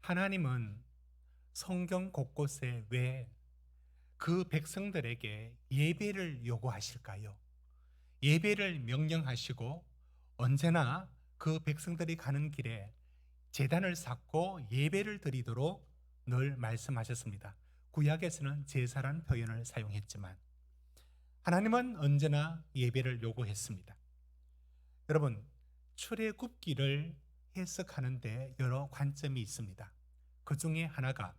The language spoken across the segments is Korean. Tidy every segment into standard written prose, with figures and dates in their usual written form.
하나님은 성경 곳곳에 왜 그 백성들에게 예배를 요구하실까요? 예배를 명령하시고 언제나 그 백성들이 가는 길에 제단을 쌓고 예배를 드리도록 늘 말씀하셨습니다. 구약에서는 제사란 표현을 사용했지만 하나님은 언제나 예배를 요구했습니다. 여러분, 출애굽기를 해석하는데 여러 관점이 있습니다. 그 중에 하나가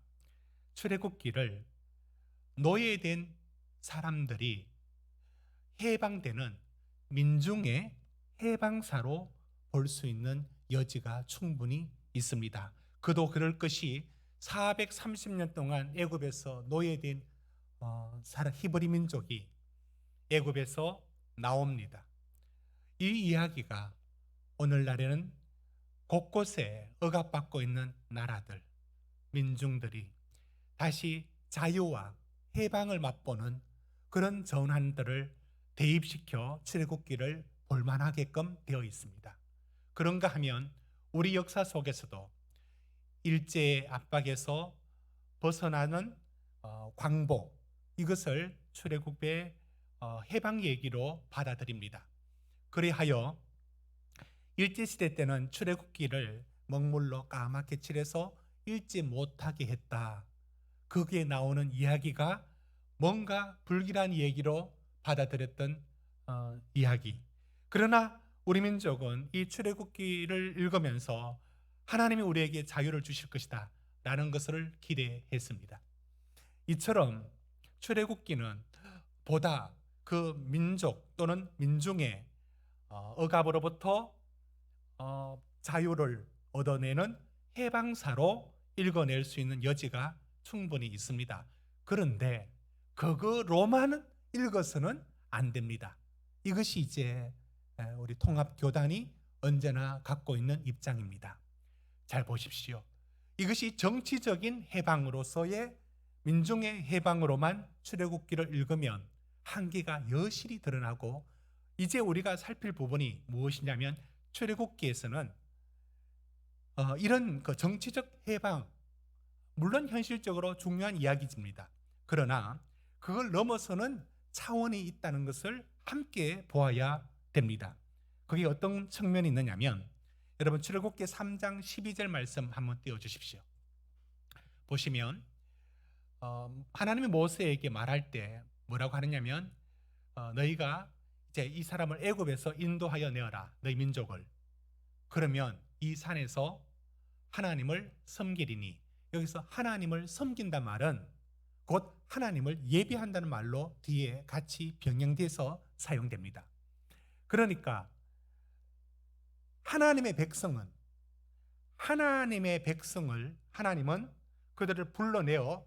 출애굽기를 노예된 사람들이 해방되는 민중의 해방사로 볼 수 있는 여지가 충분히 있습니다. 그도 그럴 것이 430년 동안 애굽에서 노예된 히브리 민족이 애굽에서 나옵니다. 이 이야기가 오늘날에는 곳곳에 억압받고 있는 나라들, 민중들이 다시 자유와 해방을 맛보는 그런 전환들을 대입시켜 출애굽기를 볼만하게끔 되어 있습니다. 그런가 하면 우리 역사 속에서도 일제의 압박에서 벗어나는 광복, 이것을 출애굽의 해방 얘기로 받아들입니다. 그리하여 일제시대 때는 출애굽기를 먹물로 까맣게 칠해서 읽지 못하게 했다. 거기에 나오는 이야기가 뭔가 불길한 얘기로 받아들였던 이야기. 그러나 우리 민족은 이 출애굽기를 읽으면서 하나님이 우리에게 자유를 주실 것이다 라는 것을 기대했습니다. 이처럼 출애굽기는 보다 그 민족 또는 민중의 억압으로부터 자유를 얻어내는 해방사로 읽어낼 수 있는 여지가 충분히 있습니다. 그런데 그거로만 읽어서는 안 됩니다. 이것이 이제 우리 통합교단이 언제나 갖고 있는 입장입니다. 잘 보십시오. 이것이 정치적인 해방으로서의 민중의 해방으로만 출애굽기를 읽으면 한계가 여실히 드러나고, 이제 우리가 살필 부분이 무엇이냐면 출애굽기에서는 이런 그 정치적 해방, 물론 현실적으로 중요한 이야기입니다. 그러나 그걸 넘어서는 차원이 있다는 것을 함께 보아야 됩니다. 그게 어떤 측면이 있느냐면, 여러분 출애굽기 3장 12절 말씀 한번 띄워주십시오. 보시면 하나님이 모세에게 말할 때 뭐라고 하느냐면 너희가 이제 이 사람을 애굽에서 인도하여 내어라, 너희 민족을. 그러면 이 산에서 하나님을 섬기리니, 여기서 하나님을 섬긴단 말은 곧 하나님을 예배한다는 말로 뒤에 같이 병행돼서 사용됩니다. 그러니까 하나님의 백성을 하나님은 그들을 불러내어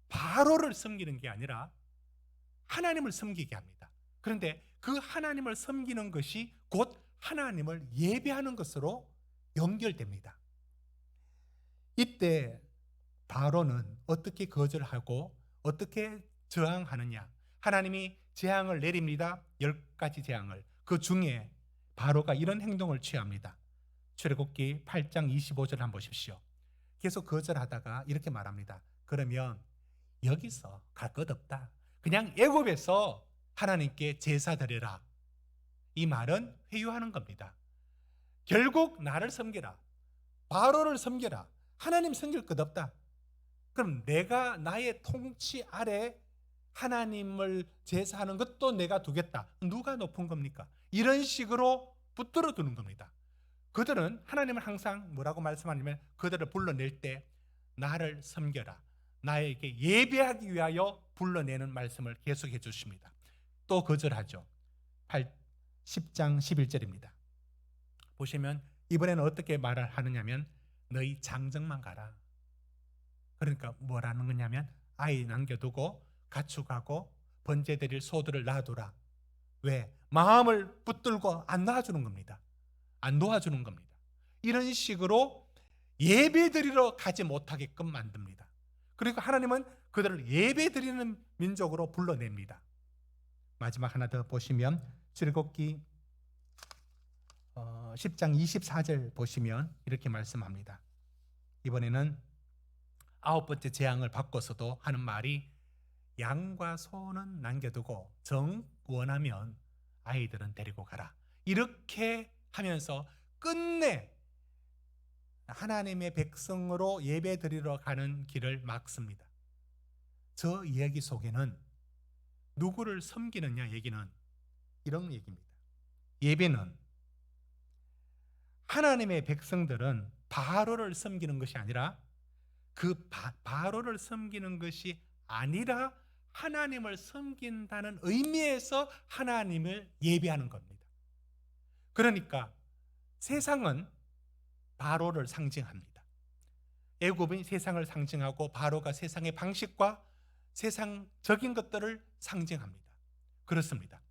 바로를 섬기는 게 아니라 하나님을 섬기게 합니다. 그런데 그 하나님을 섬기는 것이 곧 하나님을 예배하는 것으로 연결됩니다. 이때 바로는 어떻게 거절하고 어떻게 저항하느냐? 하나님이 재앙을 내립니다. 10가지 재앙을. 그 중에 바로가 이런 행동을 취합니다. 출애굽기 8장 25절 한번 보십시오. 계속 거절하다가 이렇게 말합니다. 그러면 여기서 갈 것 없다. 그냥 애굽에서 하나님께 제사 드려라. 이 말은 회유하는 겁니다. 결국 나를 섬겨라. 바로를 섬겨라. 하나님 섬길 것 없다. 그럼 내가 나의 통치 아래 하나님을 제사하는 것도 내가 두겠다. 누가 높은 겁니까? 이런 식으로 붙들어 두는 겁니다. 그들은 하나님을 항상 뭐라고 말씀하냐면 그들을 불러낼 때 나를 섬겨라, 나에게 예배하기 위하여 불러내는 말씀을 계속해 주십니다. 또 거절하죠. 10장 11절입니다. 보시면 이번에는 어떻게 말을 하느냐면 너희 장정만 가라. 그러니까 뭐라는 거냐면 아이 남겨두고 가축하고 번제드릴 소들을 놔두라. 왜? 마음을 붙들고 안 놔주는 겁니다. 안 도와주는 겁니다. 이런 식으로 예배드리러 가지 못하게끔 만듭니다. 그리고 하나님은 그들을 예배드리는 민족으로 불러냅니다. 마지막 하나 더 보시면 출애굽기 10장 24절 보시면 이렇게 말씀합니다. 이번에는 9번째 재앙을 바꿔서도 하는 말이 양과 소는 남겨두고 정 원하면 아이들은 데리고 가라. 이렇게 하면서 끝내 하나님의 백성으로 예배 드리러 가는 길을 막습니다. 저 이야기 속에는 누구를 섬기느냐 얘기는 이런 얘기입니다. 예배는 하나님의 백성들은 바로를 섬기는 것이 아니라 그 바로를 섬기는 것이 아니라 하나님을 섬긴다는 의미에서 하나님을 예배하는 겁니다. 그러니까 세상은 바로를 상징합니다. 애굽은 세상을 상징하고 바로가 세상의 방식과 세상적인 것들을 상징합니다. 그렇습니다.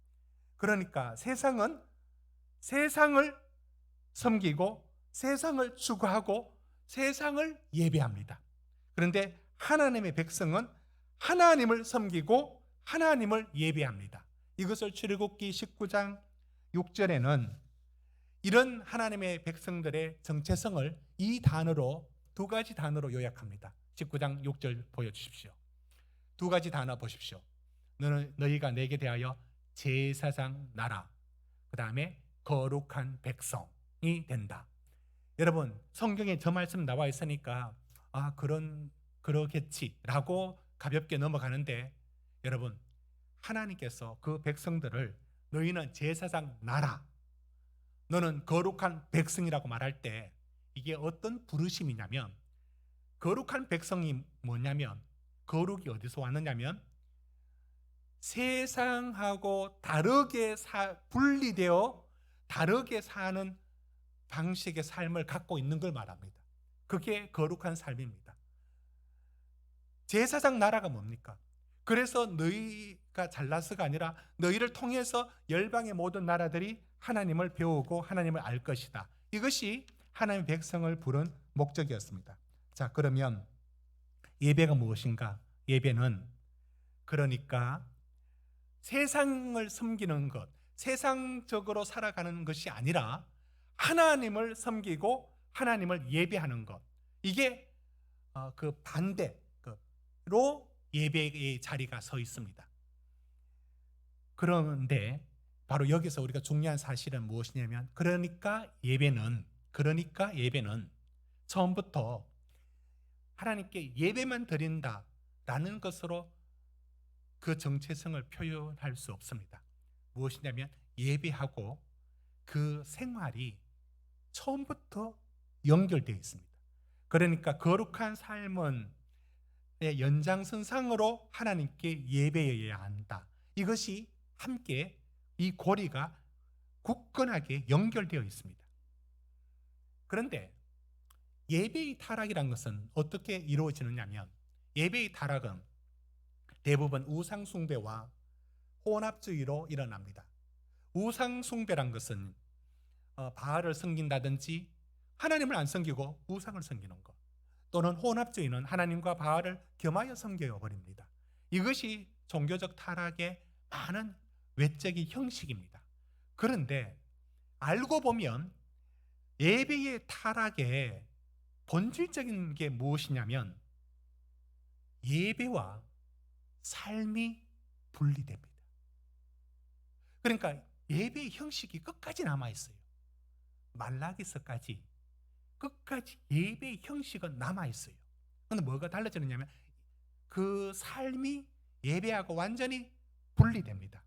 그러니까 세상은 세상을 섬기고 세상을 추구하고 세상을 예배합니다. 그런데 하나님의 백성은 하나님을 섬기고 하나님을 예배합니다. 이것을 출애굽기 19장 6절에는 이런 하나님의 백성들의 정체성을 이 단어로 두 가지 단어로 요약합니다. 19장 6절 보여주십시오. 두 가지 단어 보십시오. 너희가 내게 대하여 제사장 나라, 그 다음에 거룩한 백성이 된다. 여러분, 성경에 저 말씀 나와 있으니까 그러겠지라고 가볍게 넘어가는데, 여러분, 하나님께서 그 백성들을 너희는 제사장 나라, 너는 거룩한 백성이라고 말할 때 이게 어떤 부르심이냐면, 거룩한 백성이 뭐냐면, 거룩이 어디서 왔느냐면 세상하고 다르게 분리되어 다르게 사는 방식의 삶을 갖고 있는 걸 말합니다. 그게 거룩한 삶입니다. 제사장 나라가 뭡니까? 그래서 너희가 잘나서가 아니라 너희를 통해서 열방의 모든 나라들이 하나님을 배우고 하나님을 알 것이다. 이것이 하나님의 백성을 부른 목적이었습니다. 자, 그러면 예배가 무엇인가? 예배는 그러니까 세상을 섬기는 것, 세상적으로 살아가는 것이 아니라 하나님을 섬기고 하나님을 예배하는 것, 이게 그 반대로 예배의 자리가 서 있습니다. 그런데 바로 여기서 우리가 중요한 사실은 무엇이냐면, 그러니까 예배는 처음부터 하나님께 예배만 드린다라는 것으로 그 정체성을 표현할 수 없습니다. 무엇이냐면 예배하고 그 생활이 처음부터 연결되어 있습니다. 그러니까 거룩한 삶은 연장선상으로 하나님께 예배해야 한다. 이것이 함께 이 고리가 굳건하게 연결되어 있습니다. 그런데 예배의 타락이란 것은 어떻게 이루어지느냐면, 예배의 타락은 대부분 우상숭배와 혼합주의로 일어납니다. 우상숭배란 것은 바알을 섬긴다든지 하나님을 안 섬기고 우상을 섬기는 것, 또는 혼합주의는 하나님과 바알을 겸하여 섬겨버립니다. 이것이 종교적 타락의 많은 외적인 형식입니다. 그런데 알고 보면 예배의 타락의 본질적인 게 무엇이냐면 예배와 삶이 분리됩니다. 그러니까 예배의 형식이 끝까지 남아있어요. 말라기서까지 끝까지 예배의 형식은 남아있어요. 그런데 뭐가 달라지느냐면 그 삶이 예배하고 완전히 분리됩니다.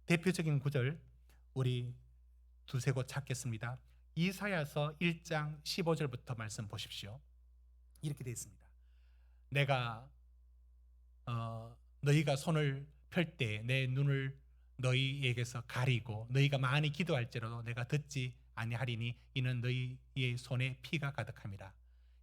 대표적인 구절 우리 두세 곳 찾겠습니다. 이사야서 1장 15절부터 말씀 보십시오. 이렇게 되어 있습니다. 내가 너희가 손을 펼 때 내 눈을 너희에게서 가리고 너희가 많이 기도할지라도 내가 듣지 아니하리니 이는 너희의 손에 피가 가득함이라.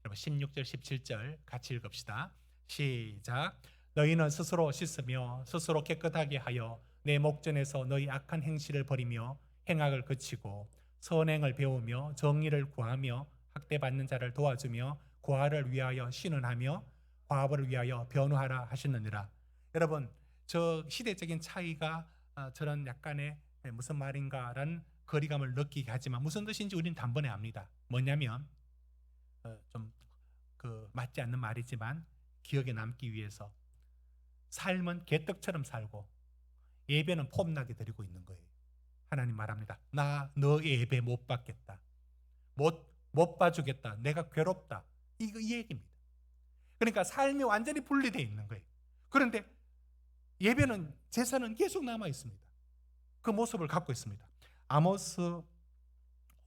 여러분 16절 17절 같이 읽읍시다. 시작. 너희는 스스로 씻으며 스스로 깨끗하게 하여 내 목전에서 너희 악한 행실을 버리며 행악을 그치고 선행을 배우며 정의를 구하며 학대받는 자를 도와주며 고아를 위하여 신원하며 과부를 위하여 변호하라 하셨느니라. 여러분, 저 시대적인 차이가 저런 약간의 무슨 말인가라는 거리감을 느끼게 하지만 무슨 뜻인지 우리는 단번에 압니다. 뭐냐면 좀 맞지 않는 말이지만 기억에 남기 위해서 삶은 개떡처럼 살고 예배는 폼나게 드리고 있는 거예요. 하나님 말합니다. 나 너 예배 못 받겠다. 못 봐주겠다. 내가 괴롭다. 이 얘기입니다. 그러니까 삶이 완전히 분리되어 있는 거예요. 그런데 예배는 제사는 계속 남아 있습니다. 그 모습을 갖고 있습니다. 아모스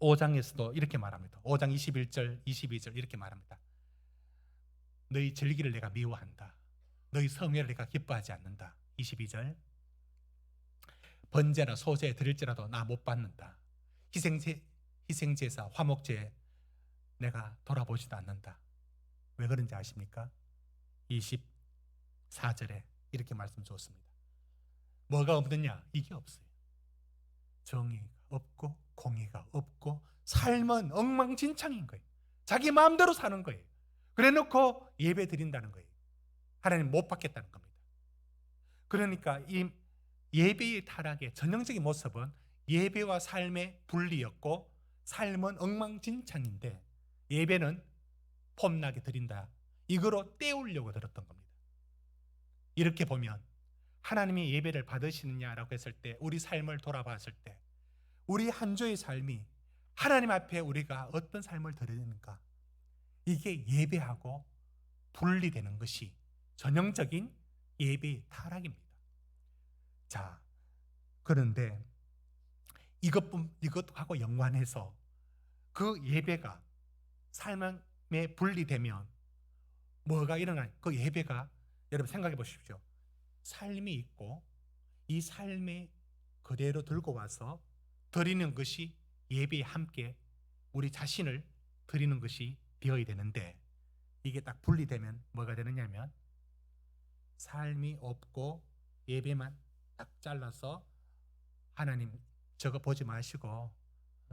5장에서도 이렇게 말합니다. 5장 21절, 22절 이렇게 말합니다. 너희 절기를 내가 미워한다. 너희 성회를 내가 기뻐하지 않는다. 22절. 번제나 소제 드릴지라도 나 못 받는다. 희생제사, 화목제 내가 돌아보지도 않는다. 왜 그런지 아십니까? 24절에 이렇게 말씀 주었습니다. 뭐가 없느냐? 이게 없어요. 정의가 없고 공의가 없고 삶은 엉망진창인 거예요. 자기 마음대로 사는 거예요. 그래놓고 예배 드린다는 거예요. 하나님 못 받겠다는 겁니다. 그러니까 이 예배의 타락의 전형적인 모습은 예배와 삶의 분리였고 삶은 엉망진창인데 예배는 폼나게 드린다. 이거로 때우려고 들었던 겁니다. 이렇게 보면 하나님이 예배를 받으시느냐라고 했을 때 우리 삶을 돌아봤을 때 우리 한 주의 삶이 하나님 앞에 우리가 어떤 삶을 드리는가 이게 예배하고 분리되는 것이 전형적인 예배의 타락입니다. 자, 그런데 이것하고 연관해서 그 예배가 삶에 분리되면 뭐가 일어나요? 그 예배가 여러분 생각해 보십시오. 삶이 있고 이 삶에 그대로 들고 와서 드리는 것이 예배에 함께 우리 자신을 드리는 것이 되어야 되는데 이게 딱 분리되면 뭐가 되느냐면 삶이 없고 예배만 딱 잘라서 하나님 저거 보지 마시고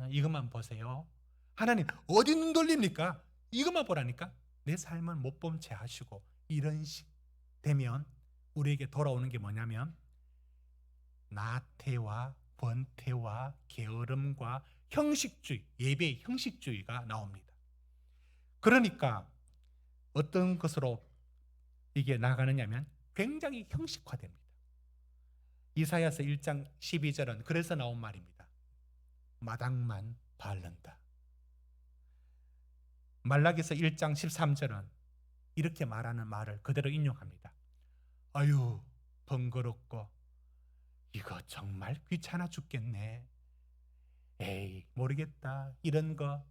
이것만 보세요. 하나님 어디 눈 돌립니까? 이것만 보라니까. 내 삶을 못 본 채 하시고 이런 식 되면 우리에게 돌아오는 게 뭐냐면 나태와 번태와 게으름과 형식주의, 예배의 형식주의가 나옵니다. 그러니까 어떤 것으로 이게 나가느냐면 굉장히 형식화됩니다. 이사야서 1장 12절은 그래서 나온 말입니다. 마당만 바른다. 말라기서 1장 13절은 이렇게 말하는 말을 그대로 인용합니다. 아유 번거롭고 이거 정말 귀찮아 죽겠네. 에이 모르겠다. 이런 거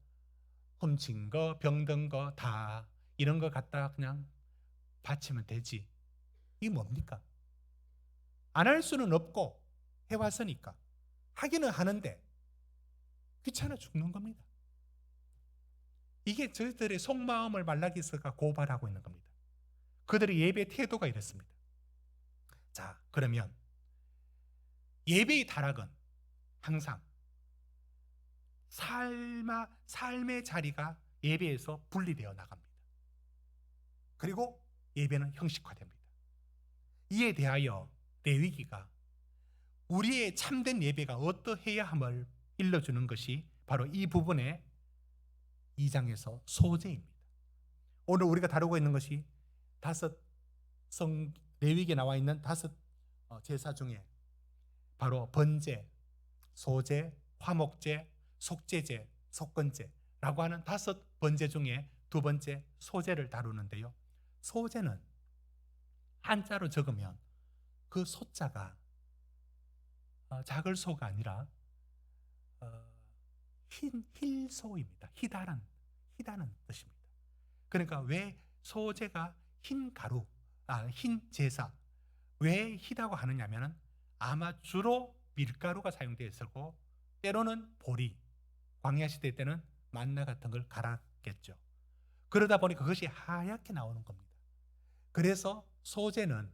훔친 거 병든 거 다 이런 거 갖다가 그냥 바치면 되지. 이게 뭡니까? 안 할 수는 없고 해왔으니까 하기는 하는데 귀찮아 죽는 겁니다. 이게 저희들의 속마음을 말라기서가 고발하고 있는 겁니다. 그들의 예배 태도가 이랬습니다. 자, 그러면 예배의 타락은 항상 삶의 자리가 예배에서 분리되어 나갑니다. 그리고 예배는 형식화됩니다. 이에 대하여 레위기가 우리의 참된 예배가 어떠해야 함을 일러주는 것이 바로 이 부분의 2장에서 소제입니다. 오늘 우리가 다루고 있는 것이 레위기에 나와 있는 5 제사 중에 바로 번제, 소제, 화목제, 속죄제, 속건제라고 하는 5 번제 중에 2번째 소제를 다루는데요. 소제는 한자로 적으면 그 소자가 작을 소가 아니라 힐소입니다. 희다란 뜻입니다. 그러니까 왜 소제가 흰 제사 왜 희다고 하느냐면은 아마 주로 밀가루가 사용되어 있었고 때로는 보리, 광야 시대 때는 만나 같은 걸 갈았겠죠. 그러다 보니 그것이 하얗게 나오는 겁니다. 그래서 소제는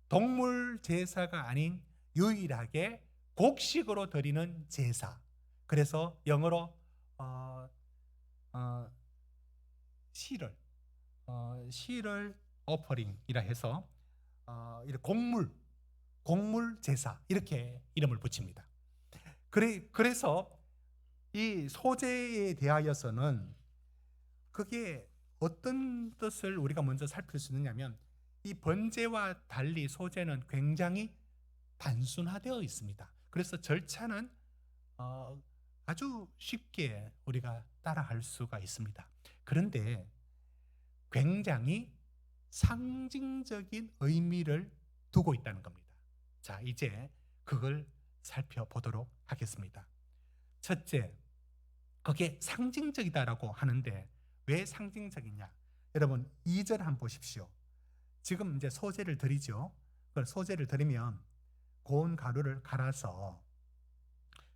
동물 제사가 아닌 유일하게 곡식으로 드리는 제사. 그래서 영어로 시럴 오퍼링이라 해서 곡물 제사 이렇게 이름을 붙입니다. 그래서 이 소제에 대하여서는 그게 어떤 뜻을 우리가 먼저 살필 수 있느냐면 이 번제와 달리 소제는 굉장히 단순화되어 있습니다. 그래서 절차는 아주 쉽게 우리가 따라갈 수가 있습니다. 그런데 굉장히 상징적인 의미를 두고 있다는 겁니다. 자, 이제 그걸 살펴보도록 하겠습니다. 첫째, 그게 상징적이다라고 하는데 왜 상징적이냐? 여러분 2절 한번 보십시오. 지금 이제 소제를 드리죠. 그걸 소제를 드리면 고운 가루를 갈아서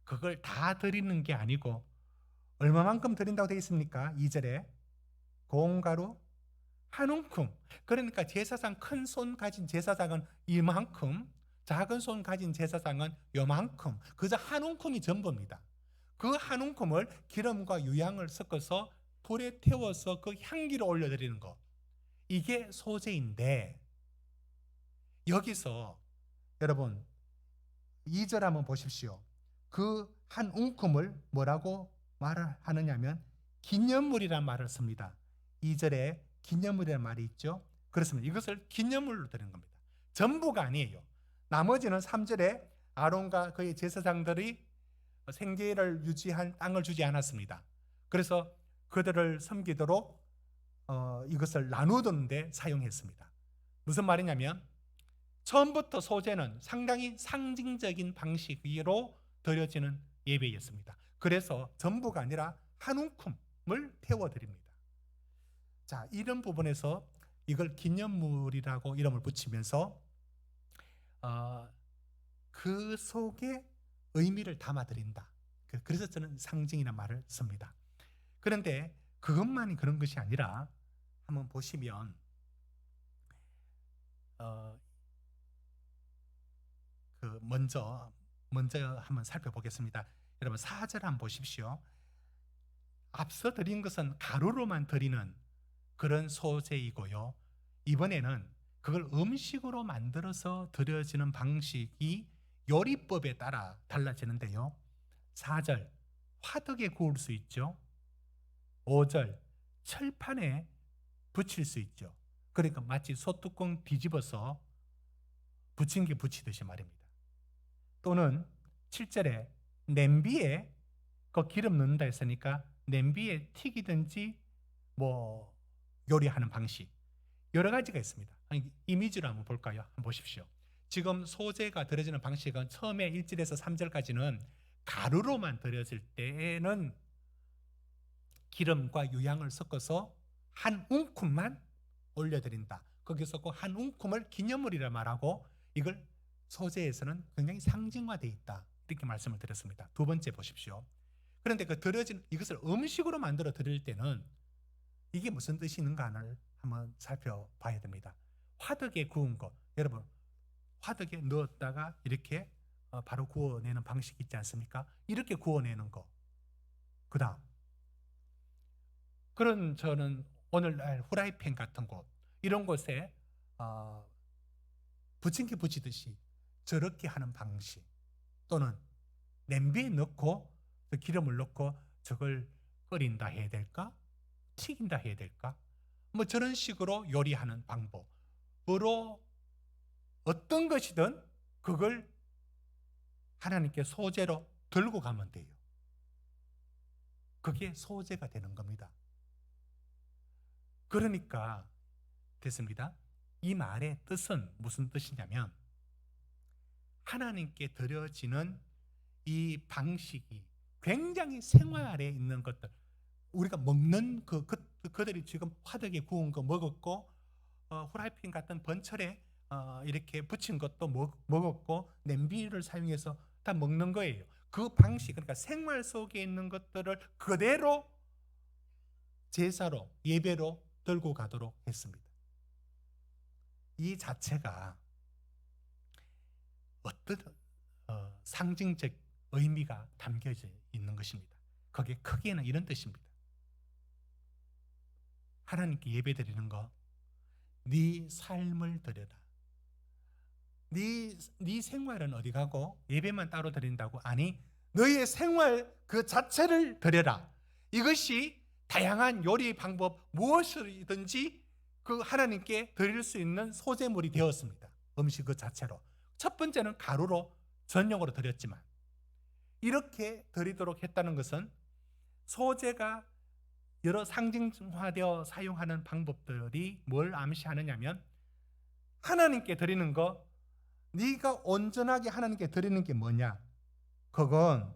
그걸 다 드리는 게 아니고 얼마만큼 드린다고 되어 있습니까? 2절에 고운 가루 한 움큼. 그러니까 제사장 큰 손 가진 제사장은 이만큼, 작은 손 가진 제사장은 요만큼. 그저 한 움큼이 전부입니다. 그 한 움큼을 기름과 유향을 섞어서 불에 태워서 그 향기를 올려드리는 것, 이게 소제인데, 여기서 여러분 2절 한번 보십시오. 그 한 움큼을 뭐라고 말을 하느냐면 기념물이란 말을 씁니다. 2절에 기념물이라는 말이 있죠. 그렇습니다. 이것을 기념물로 드리는 겁니다. 전부가 아니에요. 나머지는 3절에 아론과 그의 제사장들이 생계를 유지한 땅을 주지 않았습니다. 그래서 그들을 섬기도록 이것을 나누던데 사용했습니다. 무슨 말이냐면 처음부터 소제는 상당히 상징적인 방식으로 드려지는 예배였습니다. 그래서 전부가 아니라 한 움큼을 태워드립니다. 자, 이런 부분에서 이걸 기념물이라고 이름을 붙이면서 그 속에 의미를 담아드린다. 그래서 저는 상징이라는 말을 씁니다. 그런데 그것만이 그런 것이 아니라 한번 보시면 먼저 한번 살펴보겠습니다. 여러분 4절 한번 보십시오. 앞서 드린 것은 가루로만 드리는 그런 소제이고요. 이번에는 그걸 음식으로 만들어서 드려지는 방식이 요리법에 따라 달라지는데요. 4절 화덕에 구울 수 있죠. 5절 철판에 붙일 수 있죠. 그러니까 마치 소뚜껑 뒤집어서 부침개 부치듯이 말입니다. 또는 7절에 냄비에 그 기름 넣는다 했으니까 냄비에 튀기든지 요리하는 방식 여러 가지가 있습니다. 이미지로 한번 볼까요? 한번 보십시오. 지금 소제가 드려지는 방식은 처음에 1절에서 3절까지는 가루로만 드려질 때에는 기름과 유향을 섞어서 한 움큼만 올려드린다. 거기서 그 한 움큼을 기념물이라 말하고 이걸 소제에서는 굉장히 상징화되어 있다. 이렇게 말씀을 드렸습니다. 두 번째 보십시오. 그런데 그 드려진 이것을 음식으로 만들어 드릴 때는 이게 무슨 뜻이 있는가를 한번 살펴봐야 됩니다. 화덕에 구운 거, 여러분 화덕에 넣었다가 이렇게 바로 구워내는 방식이 있지 않습니까? 이렇게 구워내는 거. 그 다음 그런 저는 오늘날 후라이팬 같은 곳 이런 곳에 부침개 부치듯이 저렇게 하는 방식, 또는 냄비에 넣고 기름을 넣고 저걸 끓인다 해야 될까? 튀긴다 해야 될까? 저런 식으로 요리하는 방법으로 어떤 것이든 그걸 하나님께 소제로 들고 가면 돼요. 그게 소제가 되는 겁니다. 그러니까 됐습니다. 이 말의 뜻은 무슨 뜻이냐면 하나님께 드려지는 이 방식이 굉장히 생활에 있는 것들, 우리가 먹는 그들이 지금 화덕에 구운 거 먹었고 후라이팬 같은 번철에 이렇게 붙인 것도 먹었고 냄비를 사용해서 다 먹는 거예요. 그 방식, 그러니까 생활 속에 있는 것들을 그대로 제사로 예배로 들고 가도록 했습니다. 이 자체가 어떤 상징적 의미가 담겨져 있는 것입니다. 거기에 크게는 이런 뜻입니다. 하나님께 예배드리는 거, 네 삶을 드려라. 네 생활은 어디 가고 예배만 따로 드린다고? 아니, 너의 생활 그 자체를 드려라. 이것이 다양한 요리 방법 무엇이든지 그 하나님께 드릴 수 있는 소재물이 되었습니다. 음식 그 자체로. 첫 번째는 가루로 전용으로 드렸지만 이렇게 드리도록 했다는 것은 소재가 여러 상징화되어 사용하는 방법들이 뭘 암시하느냐면 하나님께 드리는 거, 네가 온전하게 하나님께 드리는 게 뭐냐? 그건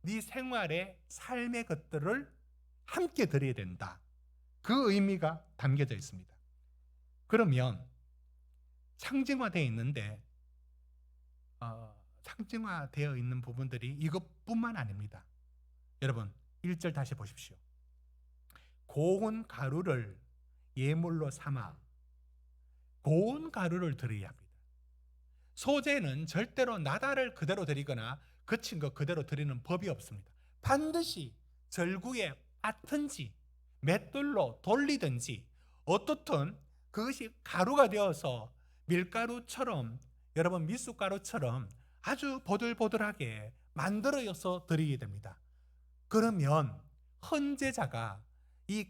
네 생활의 삶의 것들을 함께 드려야 된다. 그 의미가 담겨져 있습니다. 그러면 상징화되어 있는데 상징화되어 있는 부분들이 이것뿐만 아닙니다. 여러분 1절 다시 보십시오. 고운 가루를 예물로 삼아 고운 가루를 드려야 합니다. 소재는 절대로 나달을 그대로 드리거나 거친 거 그대로 드리는 법이 없습니다. 반드시 절구에 빻든지 맷돌로 돌리든지 어떻든 그것이 가루가 되어서 밀가루처럼 여러분 미숫가루처럼 아주 보들보들하게 만들어서 드리게 됩니다. 그러면 헌제자가 이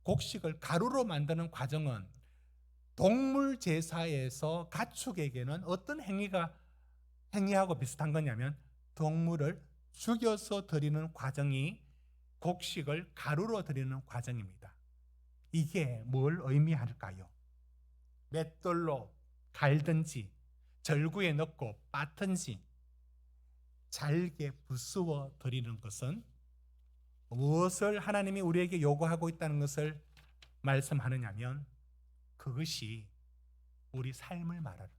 곡식을 가루로 만드는 과정은 동물 제사에서 가축에게는 어떤 행위하고 비슷한 거냐면 동물을 죽여서 드리는 과정이 곡식을 가루로 드리는 과정입니다. 이게 뭘 의미할까요? 맷돌로 갈든지 절구에 넣고 빻든지 잘게 부수어 드리는 것은 무엇을 하나님이 우리에게 요구하고 있다는 것을 말씀하느냐면 그것이 우리 삶을 말하는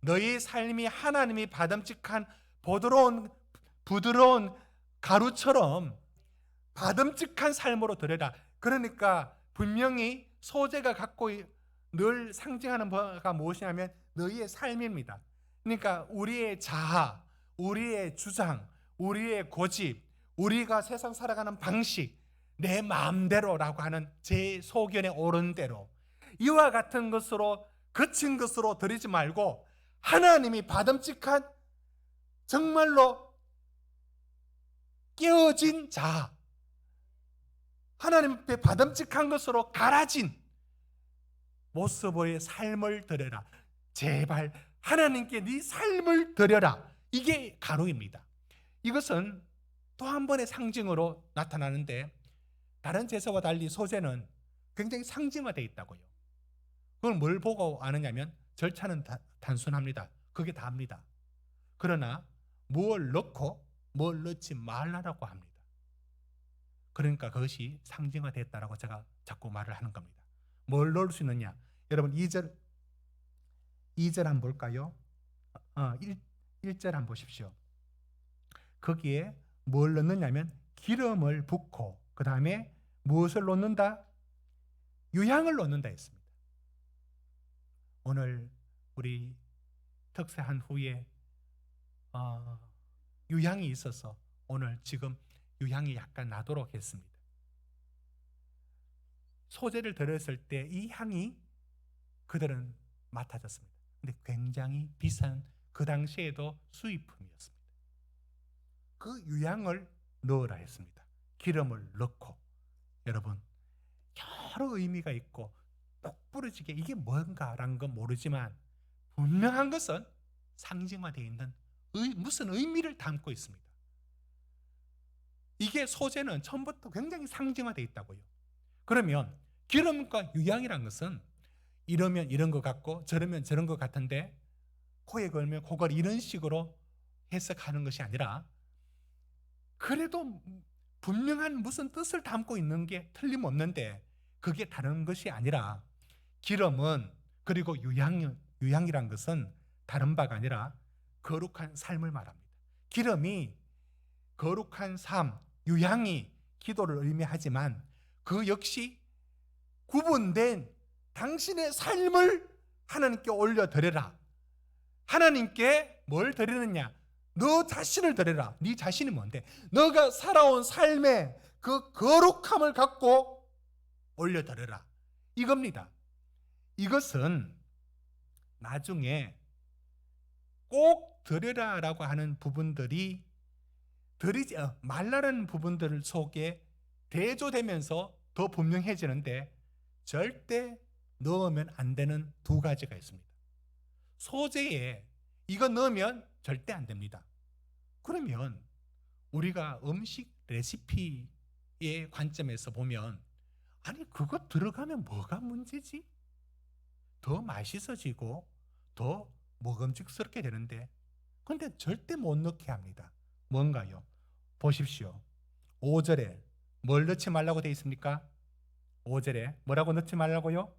너희 삶이 하나님이 받음직한 부드러운 가루처럼 받음직한 삶으로 드려라. 그러니까 분명히 소재가 갖고 늘 상징하는 바가 무엇이냐면 너희의 삶입니다. 그러니까 우리의 자아, 우리의 주장, 우리의 고집, 우리가 세상 살아가는 방식, 내 마음대로라고 하는 제 소견에 오른 대로 이와 같은 것으로 거친 것으로 드리지 말고 하나님이 받음직한 정말로 깨어진 자아, 하나님 앞에 받음직한 것으로 갈아진 모습의 삶을 드려라. 제발 하나님께 네 삶을 드려라. 이게 가루입니다. 이것은 또 한 번의 상징으로 나타나는데 다른 제사와 달리 소재는 굉장히 상징화되어 있다고요. 그걸 뭘 보고 아느냐면 절차는 단순합니다. 그게 다입니다. 그러나 뭘 넣고 뭘 넣지 말라라고 합니다. 그러니까 그것이 상징화됐다라고 제가 자꾸 말을 하는 겁니다. 뭘 넣을 수 있느냐? 여러분 2절 한번 볼까요? 1절 한번 보십시오. 거기에 뭘 넣느냐면 기름을 붓고 그 다음에 무엇을 넣는다? 유향을 넣는다 했습니다. 오늘 우리 특세한 후에 유향이 있어서 오늘 지금 유향이 약간 나도록 했습니다. 소재를 드렸을 때 이 향이 그들은 맡아졌습니다. 근데 굉장히 비싼 그 당시에도 수입품이었습니다. 그 유향을 넣으라 했습니다. 기름을 넣고. 여러분 여러 의미가 있고 똑부러지게 이게 뭔가라는 건 모르지만 분명한 것은 상징화되어 있는 무슨 의미를 담고 있습니다. 이게 소재는 처음부터 굉장히 상징화되어 있다고요. 그러면 기름과 유향이란 것은 이러면 이런 것 같고 저러면 저런 것 같은데 코에 걸면 그걸 이런 식으로 해석하는 것이 아니라 그래도 분명한 무슨 뜻을 담고 있는 게 틀림없는데 그게 다른 것이 아니라 기름은 그리고 유향이란 것은 다른 바가 아니라 거룩한 삶을 말합니다. 기름이 거룩한 삶, 유향이 기도를 의미하지만 그 역시 구분된 당신의 삶을 하나님께 올려드려라. 하나님께 뭘 드리느냐? 너 자신을 드려라. 네 자신이 뭔데? 너가 살아온 삶의 그 거룩함을 갖고 올려드려라. 이겁니다. 이것은 나중에 꼭 드려라라고 하는 부분들이 드리지 말라는 부분들 속에 대조되면서 더 분명해지는데 절대 넣으면 안 되는 두 가지가 있습니다. 소재에 이거 넣으면 절대 안 됩니다. 그러면 우리가 음식 레시피의 관점에서 보면 아니 그거 들어가면 뭐가 문제지? 더 맛있어지고 더 먹음직스럽게 되는데 근데 절대 못 넣게 합니다. 뭔가요? 보십시오. 5절에 뭘 넣지 말라고 되어 있습니까? 5절에 뭐라고 넣지 말라고요?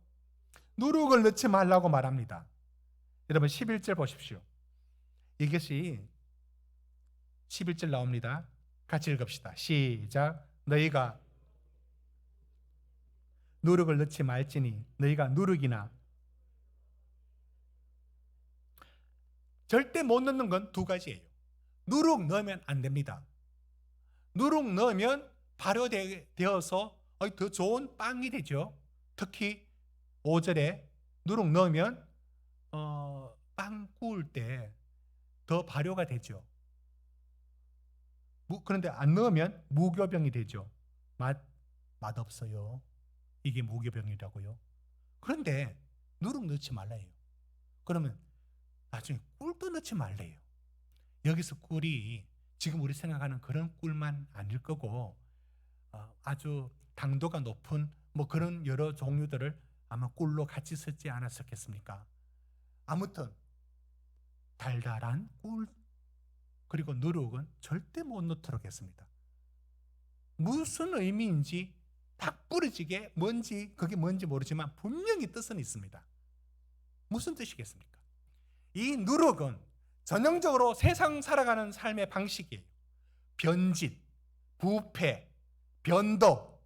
누룩을 넣지 말라고 말합니다. 여러분 11절 보십시오. 이것이 11절 나옵니다. 같이 읽읍시다. 시작. 너희가 누룩을 넣지 말지니 너희가 누룩이나 절대 못 넣는 건 두 가지예요. 누룩 넣으면 안 됩니다. 누룩 넣으면 발효되어서 더 좋은 빵이 되죠. 특히 5절에 누룩 넣으면 빵 구울 때 더 발효가 되죠. 그런데 안 넣으면 무교병이 되죠. 맛없어요. 이게 무교병이라고요. 그런데 누룩 넣지 말라요. 그러면 나중에 꿀도 넣지 말래요. 여기서 꿀이 지금 우리 생각하는 그런 꿀만 아닐 거고 아주 당도가 높은 뭐 그런 여러 종류들을 아마 꿀로 같이 쓰지 않았었겠습니까? 아무튼 달달한 꿀 그리고 누룩은 절대 못 넣도록 했습니다. 무슨 의미인지 딱 부러지게 그게 뭔지 모르지만 분명히 뜻은 있습니다. 무슨 뜻이겠습니까? 이 누룩은 전형적으로 세상 살아가는 삶의 방식이에요. 변질, 부패, 변덕.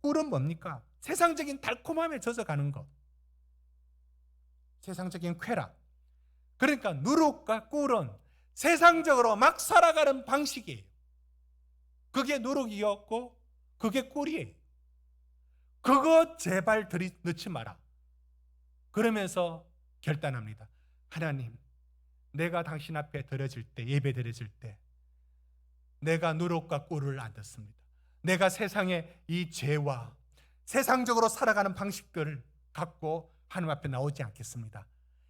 꿀은 뭡니까? 세상적인 달콤함에 젖어가는 것. 세상적인 쾌락. 그러니까 누룩과 꿀은 세상적으로 막 살아가는 방식이에요. 그게 누룩이었고 그게 꿀이에요. 그거 제발 넣지 마라. 그러면서 결단합니다. 하나님, 내가 당신 앞에 드려질 때, 예배 드려질 때 내가 누룩과 꿀을 안 듣습니다. 내가 세상의 이 죄와 세상적으로 살아가는 방식들을 갖고 하나님 앞에 나오지 않겠습니다.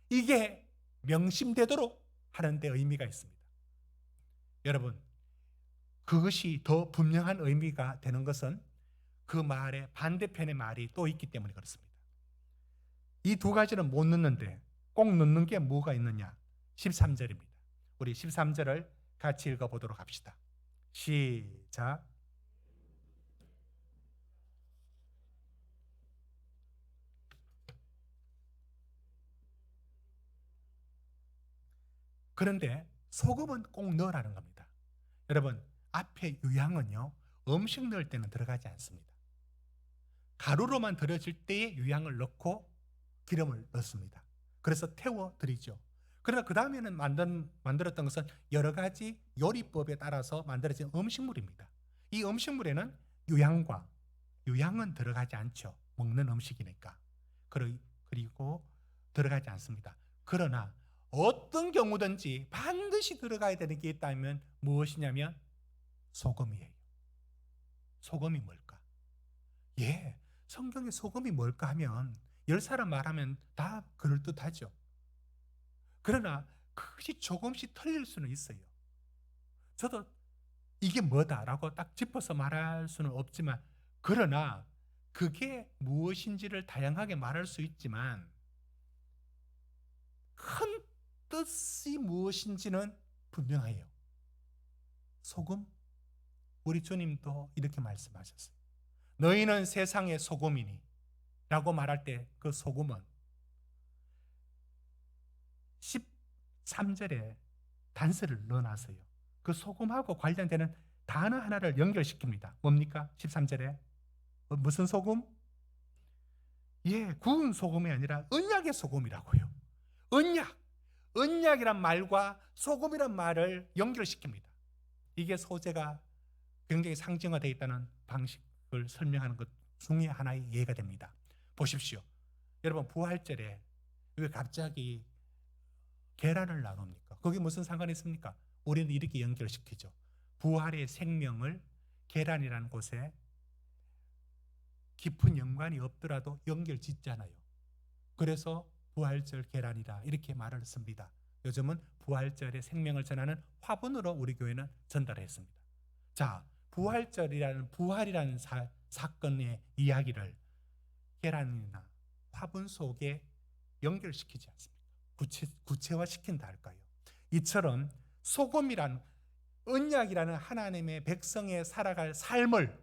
이게 명심되도록 하는 데 의미가 있습니다. 여러분, 그것이 더 분명한 의미가 되는 것은 그 말의 반대편의 말이 또 있기 때문에 그렇습니다. 이 두 가지는 못 넣는데 꼭 넣는 게 뭐가 있느냐? 13절입니다. 우리 13절을 같이 읽어보도록 합시다. 시작. 그런데 소금은 꼭 넣으라는 겁니다. 여러분, 앞에 유향은요, 음식 넣을 때는 들어가지 않습니다. 가루로만 들어질 때에 유향을 넣고 기름을 넣습니다. 그래서 태워드리죠. 그러나 그 다음에는 만들었던 것은 여러 가지 요리법에 따라서 만들어진 음식물입니다. 이 음식물에는 유향은 들어가지 않죠. 먹는 음식이니까. 그리고 들어가지 않습니다. 그러나 어떤 경우든지 반드시 들어가야 되는 게 있다면 무엇이냐면 소금이에요. 소금이 뭘까? 성경에 소금이 뭘까 하면 10사람 말하면 다 그럴듯하죠. 그러나 그것이 조금씩 틀릴 수는 있어요. 저도 이게 뭐다라고 딱 짚어서 말할 수는 없지만 그러나 그게 무엇인지를 다양하게 말할 수 있지만 큰 뜻이 무엇인지는 분명해요. 소금? 우리 주님도 이렇게 말씀하셨어요. 너희는 세상의 소금이니 라고 말할 때 그 소금은 13절에 단서를 넣어놨어요. 그 소금하고 관련되는 단어 하나를 연결시킵니다. 뭡니까? 13절에 무슨 소금? 구운 소금이 아니라 언약의 소금이라고요. 언약이란 말과 소금이란 말을 연결시킵니다. 이게 소재가 굉장히 상징화되어 있다는 방식을 설명하는 것 중에 하나의 예가 됩니다. 보십시오. 여러분, 부활절에 왜 갑자기 계란을 나눕니까? 거기 무슨 상관이 있습니까? 우리는 이렇게 연결시키죠. 부활의 생명을 계란이라는 곳에 깊은 연관이 없더라도 연결 짓잖아요. 그래서 부활절 계란이라 이렇게 말을 씁니다. 요즘은 부활절의 생명을 전하는 화분으로 우리 교회는 전달했습니다. 자, 부활이라는 사건의 이야기를 계란이나 화분 속에 연결시키지 않습니까? 구체화시킨다 할까요? 이처럼 소금이란 언약이라는 하나님의 백성의 살아갈 삶을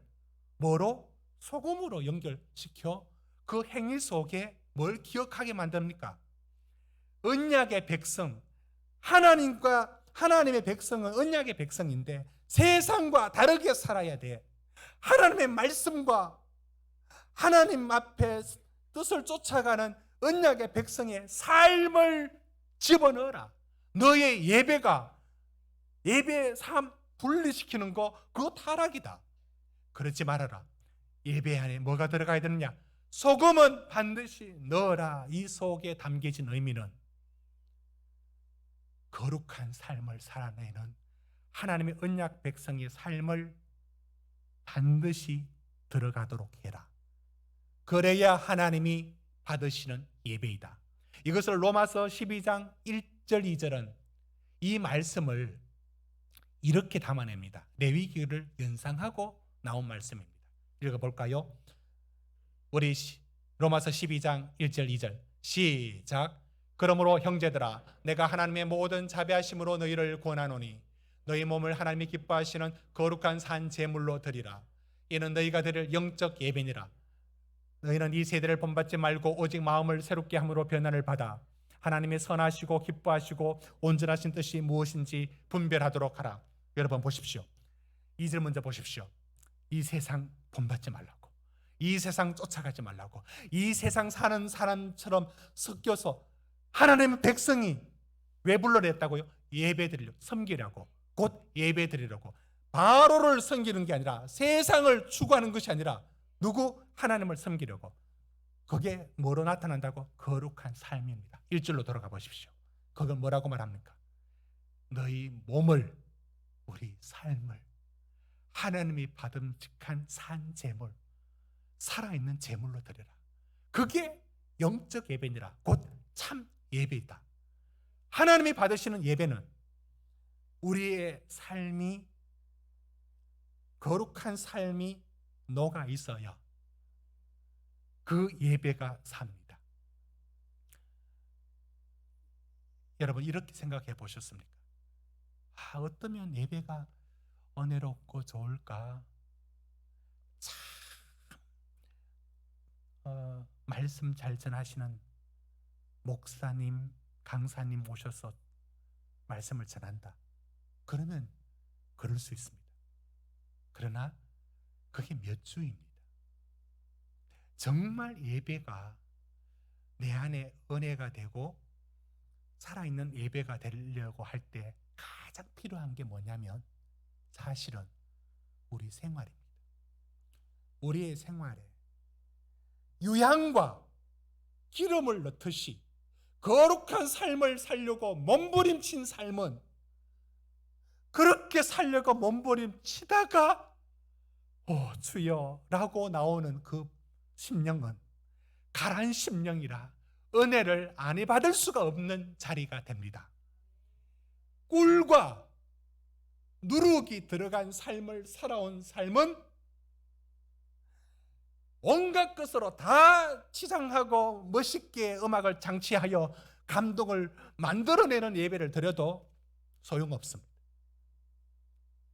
뭐로? 소금으로 연결시켜 그 행위 속에 뭘 기억하게 만듭니까? 언약의 백성, 하나님의 백성은 언약의 백성인데 세상과 다르게 살아야 돼. 하나님의 말씀과 하나님 앞에 뜻을 쫓아가는 언약의 백성의 삶을 집어넣어라. 너의 예배 삶 분리시키는 거 그거 타락이다. 그러지 말아라. 예배 안에 뭐가 들어가야 되느냐? 소금은 반드시 넣어라. 이 속에 담겨진 의미는 거룩한 삶을 살아내는 하나님의 언약 백성의 삶을 반드시 들어가도록 해라. 그래야 하나님이 받으시는 예배이다. 이것을 로마서 12장 1절 2절은 이 말씀을 이렇게 담아냅니다. 레위기를 연상하고 나온 말씀입니다. 읽어볼까요? 우리 로마서 12장 1절 2절 시작. 그러므로 형제들아 내가 하나님의 모든 자비하심으로 너희를 권하노니 너희 몸을 하나님이 기뻐하시는 거룩한 산 제물로 드리라. 이는 너희가 드릴 영적 예배니라. 너희는 이 세대를 본받지 말고 오직 마음을 새롭게 함으로 변화를 받아 하나님의 선하시고 기뻐하시고 온전하신 뜻이 무엇인지 분별하도록 하라. 여러분 보십시오. 2절 먼저 보십시오. 이 세상 본받지 말라고, 이 세상 쫓아가지 말라고, 이 세상 사는 사람처럼 섞여서 하나님의 백성이 왜 불러냈다고요? 예배드리려고, 섬기려고, 곧 예배드리려고. 바로를 섬기는 게 아니라 세상을 추구하는 것이 아니라 누구? 하나님을 섬기려고. 그게 뭐로 나타난다고? 거룩한 삶입니다. 1절로 돌아가 보십시오. 그걸 뭐라고 말합니까? 너희 몸을, 우리 삶을 하나님이 받음직한 산 제물, 살아있는 제물로 드려라. 그게 영적 예배니라. 곧 참 예배이다. 하나님이 받으시는 예배는 우리의 삶이, 거룩한 삶이 녹아 있어야 그 예배가 삽니다. 여러분 이렇게 생각해 보셨습니까? 어떠면 예배가 은혜롭고 좋을까? 참 말씀 잘 전하시는 목사님, 강사님 오셔서 말씀을 전한다. 그러면 그럴 수 있습니다. 그러나 그게 몇 주입니다. 정말 예배가 내 안에 은혜가 되고 살아있는 예배가 되려고 할 때 가장 필요한 게 뭐냐면 사실은 우리 생활입니다. 우리의 생활에 유향과 기름을 넣듯이 거룩한 삶을 살려고 몸부림친 삶은, 그렇게 살려고 몸부림치다가 주여 라고 나오는 그 심령은 가란 심령이라 은혜를 안 받을 수가 없는 자리가 됩니다. 꿀과 누룩이 들어간 삶을 살아온 삶은 온갖 것으로 다 치장하고 멋있게 음악을 장치하여 감동을 만들어내는 예배를 드려도 소용없습니다.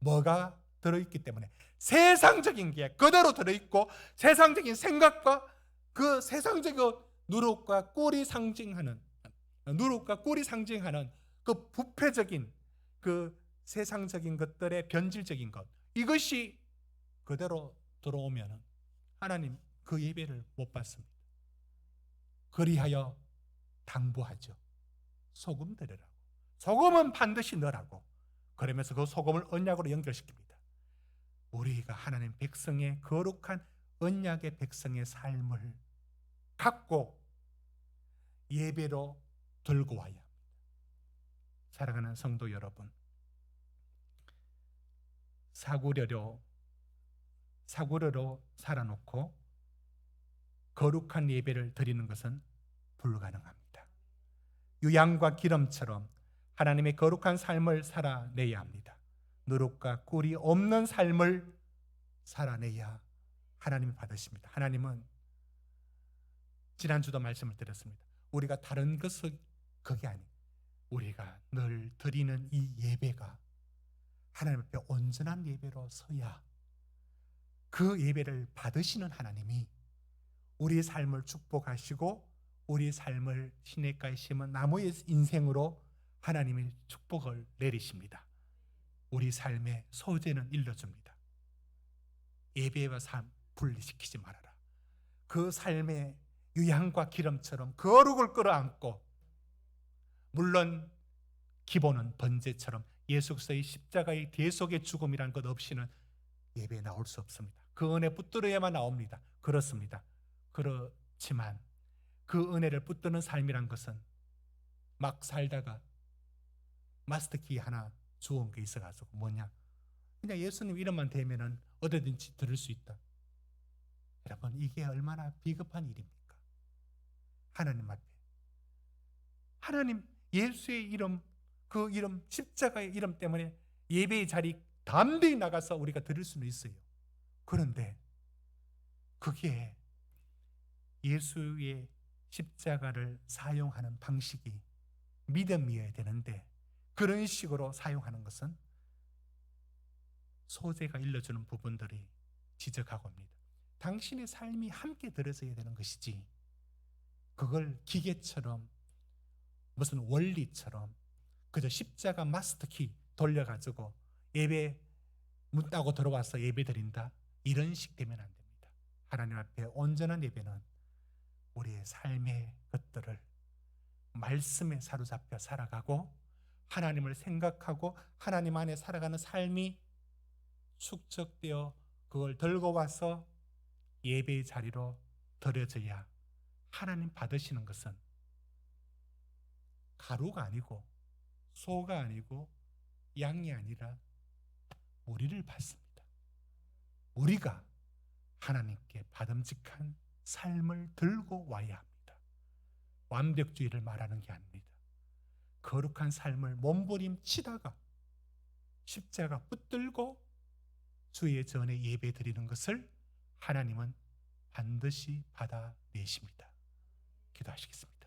뭐가 들어있기 때문에 세상적인 게 그대로 들어있고 세상적인 생각과 그 세상적인 누룩과 꿀이 상징하는 그 부패적인 그 세상적인 것들의 변질적인 것, 이것이 그대로 들어오면 하나님 그 예배를 못 받습니다. 그리하여 당부하죠. 소금 드리라고. 소금은 반드시 넣으라고. 그러면서 그 소금을 언약으로 연결시킵니다. 우리가 하나님 백성의 거룩한 언약의 백성의 삶을 갖고 예배로 들고 와야 합니다. 사랑하는 성도 여러분, 사구려로 사구려로 살아놓고 거룩한 예배를 드리는 것은 불가능합니다. 유향과 기름처럼 하나님의 거룩한 삶을 살아내야 합니다. 누룩과 꿀이 없는 삶을 살아내야 하나님이 받으십니다. 하나님은 지난주도 말씀을 드렸습니다. 우리가 다른 것을 그게 아니, 우리가 늘 드리는 이 예배가 하나님 앞에 온전한 예배로 서야 그 예배를 받으시는 하나님이 우리의 삶을 축복하시고 우리의 삶을 시냇가에 심은 나무의 인생으로 하나님이 축복을 내리십니다. 우리 삶의 소재는 일러줍니다. 예배와 삶 분리시키지 말아라. 그 삶의 유향과 기름처럼 거룩을 끌어안고, 물론 기본은 번제처럼 예수 그리스도의 십자가의 대속의 죽음이라는 것 없이는 예배에 나올 수 없습니다. 그 은혜 붙들어야만 나옵니다. 그렇습니다. 그렇지만 그 은혜를 붙드는 삶이란 것은 막 살다가 마스터키 하나 주운 게 있어가지고 뭐냐, 그냥 예수님 이름만 대면은 어디든지 들을 수 있다. 여러분, 이게 얼마나 비겁한 일입니까? 하나님 앞에 하나님 예수의 이름, 그 이름, 십자가의 이름 때문에 예배의 자리 담대히 나가서 우리가 드릴 수는 있어요. 그런데 그게 예수의 십자가를 사용하는 방식이 믿음이어야 되는데 그런 식으로 사용하는 것은 소재가 일러주는 부분들이 지적하고 옵니다. 당신의 삶이 함께 들어져야 되는 것이지, 그걸 기계처럼 무슨 원리처럼 그저 십자가 마스터키 돌려가지고 예배 문 따고 들어와서 예배 드린다, 이런 식 되면 안 됩니다. 하나님 앞에 온전한 예배는 우리의 삶의 것들을 말씀에 사로잡혀 살아가고 하나님을 생각하고 하나님 안에 살아가는 삶이 축적되어 그걸 들고 와서 예배의 자리로 드려져야 하나님 받으시는 것은 가루가 아니고 소가 아니고 양이 아니라 우리를 받습니다. 우리가 하나님께 받음직한 삶을 들고 와야 합니다. 완벽주의를 말하는 게 아닙니다. 거룩한 삶을 몸부림치다가 십자가 붙들고 주의 전에 예배 드리는 것을 하나님은 반드시 받아내십니다. 기도하시겠습니다.